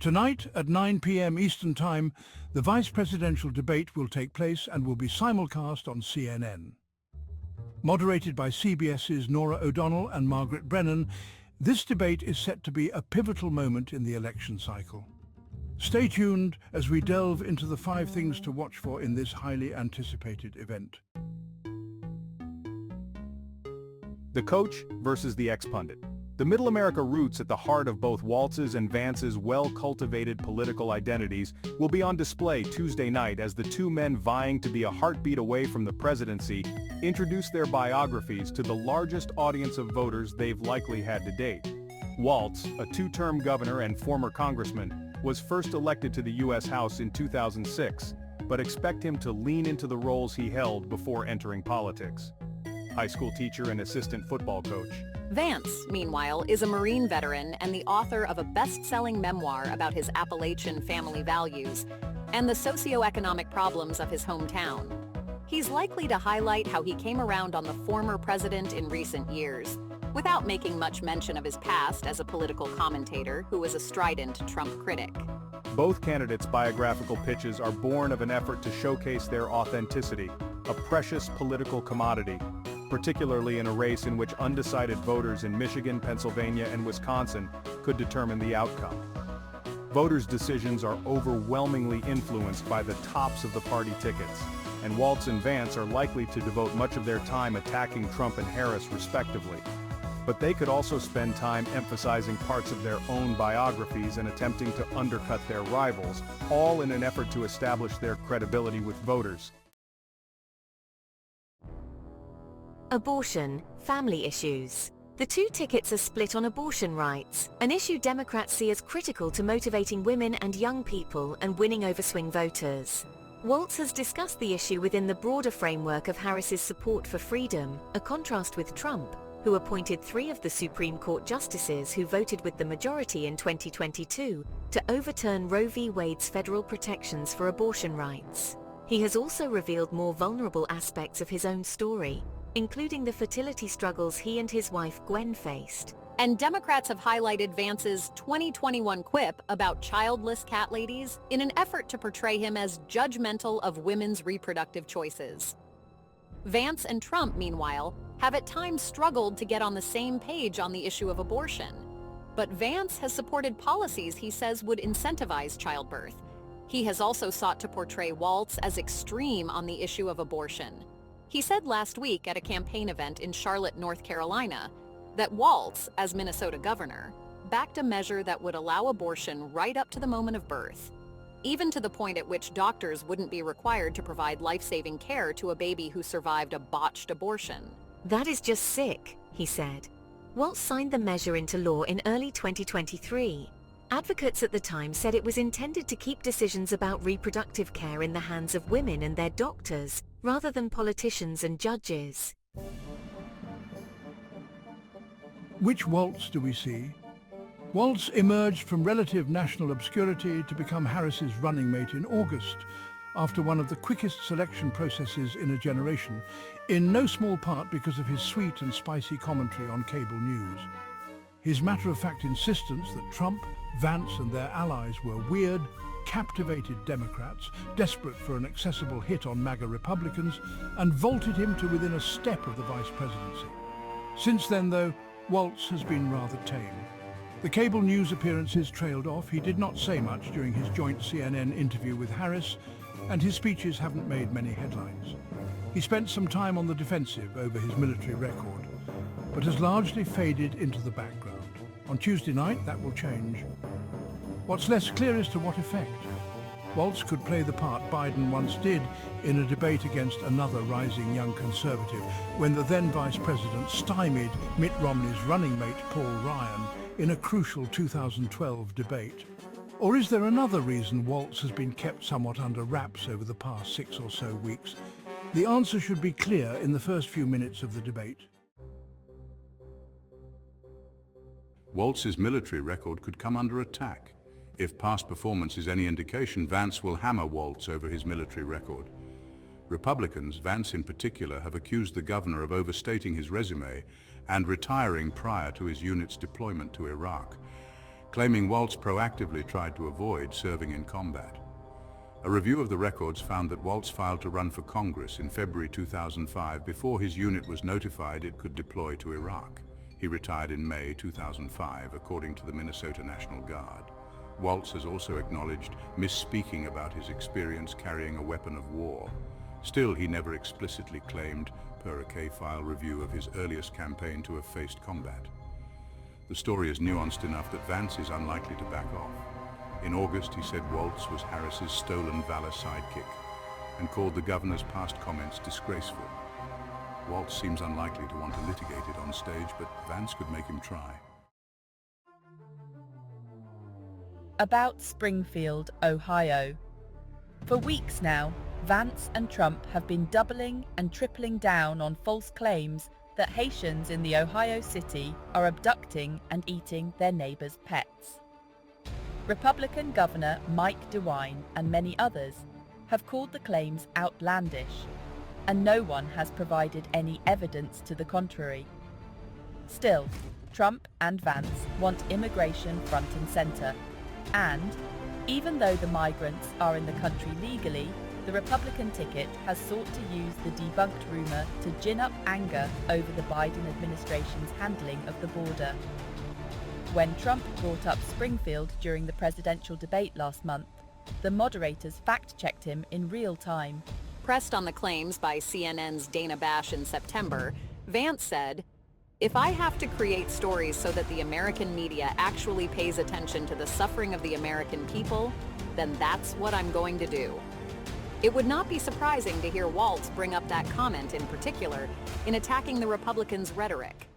Tonight at 9 p.m. Eastern Time, the vice presidential debate will take place and will be simulcast on CNN. Moderated by CBS's Nora O'Donnell and Margaret Brennan, this debate is set to be a pivotal moment in the election cycle. Stay tuned as we delve into the 5 things to watch for in this highly anticipated event. The coach versus the ex-pundit. The Middle America roots at the heart of both Waltz's and Vance's well-cultivated political identities will be on display Tuesday night as the two men vying to be a heartbeat away from the presidency introduce their biographies to the largest audience of voters they've likely had to date. Waltz, a 2-term governor and former congressman, was first elected to the U.S. House in 2006, but expect him to lean into the roles he held before entering politics. High school teacher and assistant football coach. Vance, meanwhile, is a Marine veteran and the author of a best-selling memoir about his Appalachian family values and the socioeconomic problems of his hometown. He's likely to highlight how he came around on the former president in recent years, without making much mention of his past as a political commentator who was a strident Trump critic. Both candidates' biographical pitches are born of an effort to showcase their authenticity, a precious political commodity, particularly in a race in which undecided voters in Michigan, Pennsylvania, and Wisconsin could determine the outcome. Voters' decisions are overwhelmingly influenced by the tops of the party tickets, and Waltz and Vance are likely to devote much of their time attacking Trump and Harris respectively. But they could also spend time emphasizing parts of their own biographies and attempting to undercut their rivals, all in an effort to establish their credibility with voters. Abortion, family issues. The two tickets are split on abortion rights, an issue Democrats see as critical to motivating women and young people and winning over swing voters. Waltz has discussed the issue within the broader framework of Harris's support for freedom, a contrast with Trump, who appointed 3 of the Supreme Court justices who voted with the majority in 2022 to overturn Roe v. Wade's federal protections for abortion rights. He has also revealed more vulnerable aspects of his own story, including the fertility struggles he and his wife Gwen faced. And Democrats have highlighted Vance's 2021 quip about childless cat ladies in an effort to portray him as judgmental of women's reproductive choices. Vance and Trump, meanwhile, have at times struggled to get on the same page on the issue of abortion. But Vance has supported policies he says would incentivize childbirth. He has also sought to portray Waltz as extreme on the issue of abortion. He said last week at a campaign event in Charlotte, North Carolina, that Waltz, as Minnesota governor, backed a measure that would allow abortion right up to the moment of birth, even to the point at which doctors wouldn't be required to provide life-saving care to a baby who survived a botched abortion. That is just sick, he said. Waltz signed the measure into law in early 2023. Advocates at the time said it was intended to keep decisions about reproductive care in the hands of women and their doctors, rather than politicians and judges. Which Waltz do we see? Waltz emerged from relative national obscurity to become Harris's running mate in August, after one of the quickest selection processes in a generation, in no small part because of his sweet and spicy commentary on cable news. His matter-of-fact insistence that Trump, Vance and their allies were weird, captivated Democrats, desperate for an accessible hit on MAGA Republicans, and vaulted him to within a step of the vice presidency. Since then, though, Waltz has been rather tame. The cable news appearances trailed off. He did not say much during his joint CNN interview with Harris, and his speeches haven't made many headlines. He spent some time on the defensive over his military record, but has largely faded into the background. On Tuesday night, that will change. What's less clear is to what effect. Waltz could play the part Biden once did in a debate against another rising young conservative, when the then vice president stymied Mitt Romney's running mate Paul Ryan in a crucial 2012 debate. Or is there another reason Waltz has been kept somewhat under wraps over the past 6 or so weeks? The answer should be clear in the first few minutes of the debate. Waltz's military record could come under attack. If past performance is any indication, Vance will hammer Waltz over his military record. Republicans, Vance in particular, have accused the governor of overstating his resume and retiring prior to his unit's deployment to Iraq. claiming Waltz proactively tried to avoid serving in combat. A review of the records found that Waltz filed to run for Congress in February 2005 before his unit was notified it could deploy to Iraq. He retired in May 2005, according to the Minnesota National Guard. Waltz has also acknowledged misspeaking about his experience carrying a weapon of war. Still, he never explicitly claimed, per a K-file review, of his earliest campaign to have faced combat. The story is nuanced enough that Vance is unlikely to back off. In August, he said Waltz was Harris's stolen valor sidekick and called the governor's past comments disgraceful. Waltz seems unlikely to want to litigate it on stage, but Vance could make him try. About Springfield, Ohio. For weeks now, Vance and Trump have been doubling and tripling down on false claims that Haitians in the Ohio city are abducting and eating their neighbors' pets. Republican Governor Mike DeWine and many others have called the claims outlandish, and no one has provided any evidence to the contrary. Still, Trump and Vance want immigration front and center, and even though the migrants are in the country legally, the Republican ticket has sought to use the debunked rumor to gin up anger over the Biden administration's handling of the border. When Trump brought up Springfield during the presidential debate last month, the moderators fact-checked him in real time. Pressed on the claims by CNN's Dana Bash in September, Vance said, "If I have to create stories so that the American media actually pays attention to the suffering of the American people, then that's what I'm going to do." It would not be surprising to hear Waltz bring up that comment in particular in attacking the Republicans' rhetoric.